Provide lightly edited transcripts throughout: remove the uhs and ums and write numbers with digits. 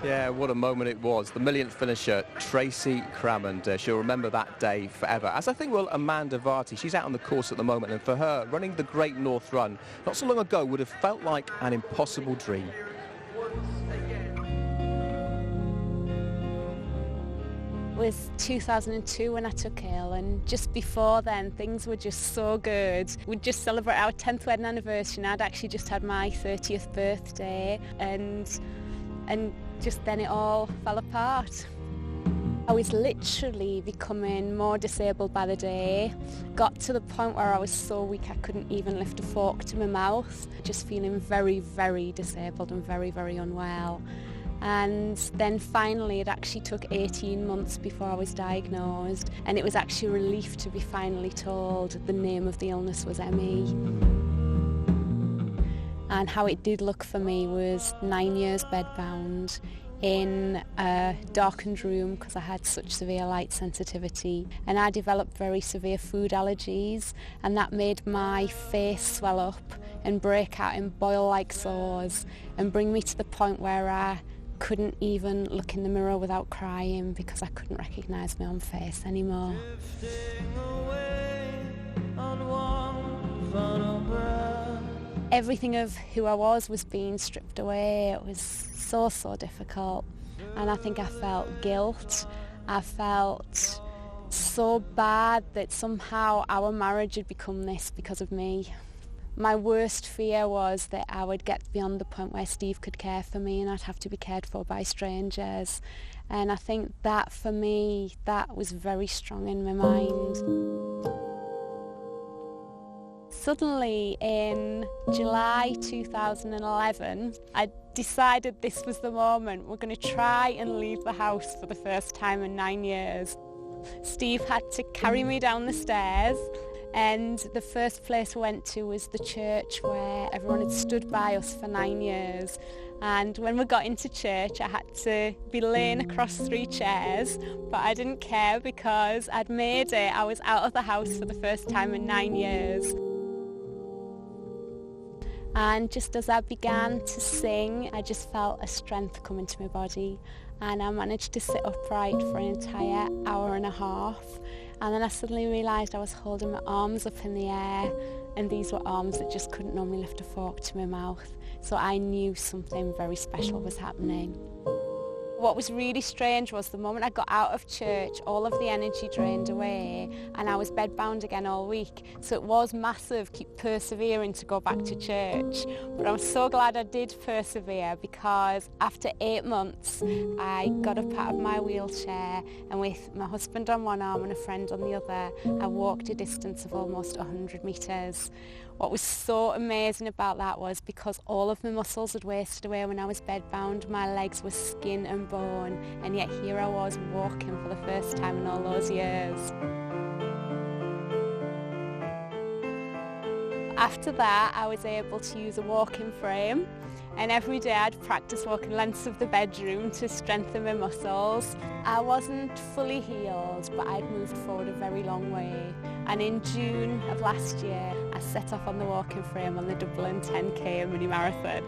Yeah, what a moment it was. The millionth finisher, Tracy Crammond. She'll remember that day forever. As I think will Amanda Varty. She's out on the course at the moment, and for her, running the Great North Run not so long ago would have felt like an impossible dream. It was 2002 when I took ill, and just before then things were just so good. We'd just celebrate our 10th wedding anniversary, and I'd actually just had my 30th birthday, and just then it all fell apart. I was literally becoming more disabled by the day. Got to the point where I was so weak I couldn't even lift a fork to my mouth. Just feeling very, very disabled and very, very unwell. And then finally it actually took 18 months before I was diagnosed, and it was actually a relief to be finally told the name of the illness was ME. And how it did look for me was 9 years bedbound in a darkened room because I had such severe light sensitivity, and I developed very severe food allergies, and that made my face swell up and break out in boil-like sores and bring me to the point where I couldn't even look in the mirror without crying because I couldn't recognise my own face anymore. Everything of who I was being stripped away. It was so difficult, and I think I felt guilt. I felt so bad that somehow our marriage had become this because of me. My worst fear was that I would get beyond the point where Steve could care for me and I'd have to be cared for by strangers. And I think that for me, that was very strong in my mind. Suddenly in July 2011, I decided this was the moment. We're going to try and leave the house for the first time in 9 years. Steve had to carry me down the stairs, and the first place we went to was the church where everyone had stood by us for 9 years. And when we got into church, I had to be laying across 3 chairs, but I didn't care because I'd made it. I was out of the house for the first time in 9 years. And just as I began to sing, I just felt a strength come into my body, and I managed to sit upright for an entire hour and a half. And then I suddenly realised I was holding my arms up in the air, and these were arms that just couldn't normally lift a fork to my mouth. So I knew something very special was happening. What was really strange was the moment I got out of church, all of the energy drained away, and I was bedbound again all week. So it was massive, keep persevering to go back to church. But I'm so glad I did persevere, because after 8 months, I got up out of my wheelchair, and with my husband on one arm and a friend on the other, I walked a distance of almost 100 metres. What was so amazing about that was because all of my muscles had wasted away when I was bedbound, my legs were skin and bone, and yet here I was walking for the first time in all those years. After that, I was able to use a walking frame, and every day I'd practice walking lengths of the bedroom to strengthen my muscles. I wasn't fully healed, but I'd moved forward a very long way. And in June of last year, I set off on the walking frame on the Dublin 10K mini marathon.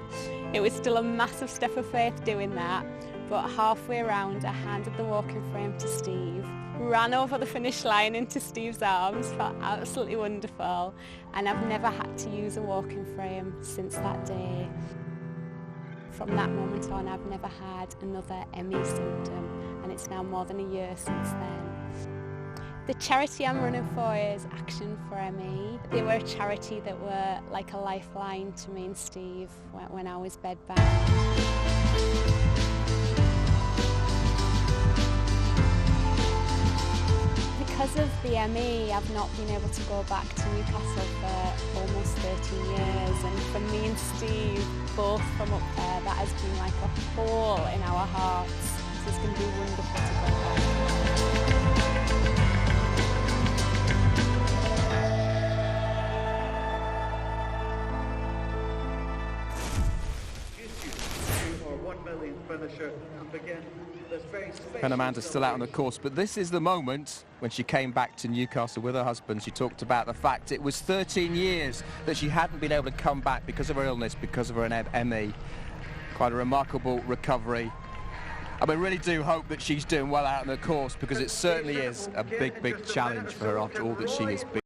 It was still a massive step of faith doing that, but halfway around I handed the walking frame to Steve, ran over the finish line into Steve's arms, felt absolutely wonderful, and I've never had to use a walking frame since that day. From that moment on, I've never had another ME symptom, and it's now more than a year since then. The charity I'm running for is Action for ME. They were a charity that were like a lifeline to me and Steve when I was bedbound. Because of the ME, I've not been able to go back to Newcastle for almost 13 years, and for me and Steve, both from up there, that has been like a hole in our hearts. So it's going to be wonderful to go back. And Amanda's still out on the course, but this is the moment when she came back to Newcastle with her husband. She talked about the fact it was 13 years that she hadn't been able to come back because of her illness, because of her ME. Quite a remarkable recovery. And we really do hope that she's doing well out on the course, because it certainly is a big, big challenge for her after all that she has been.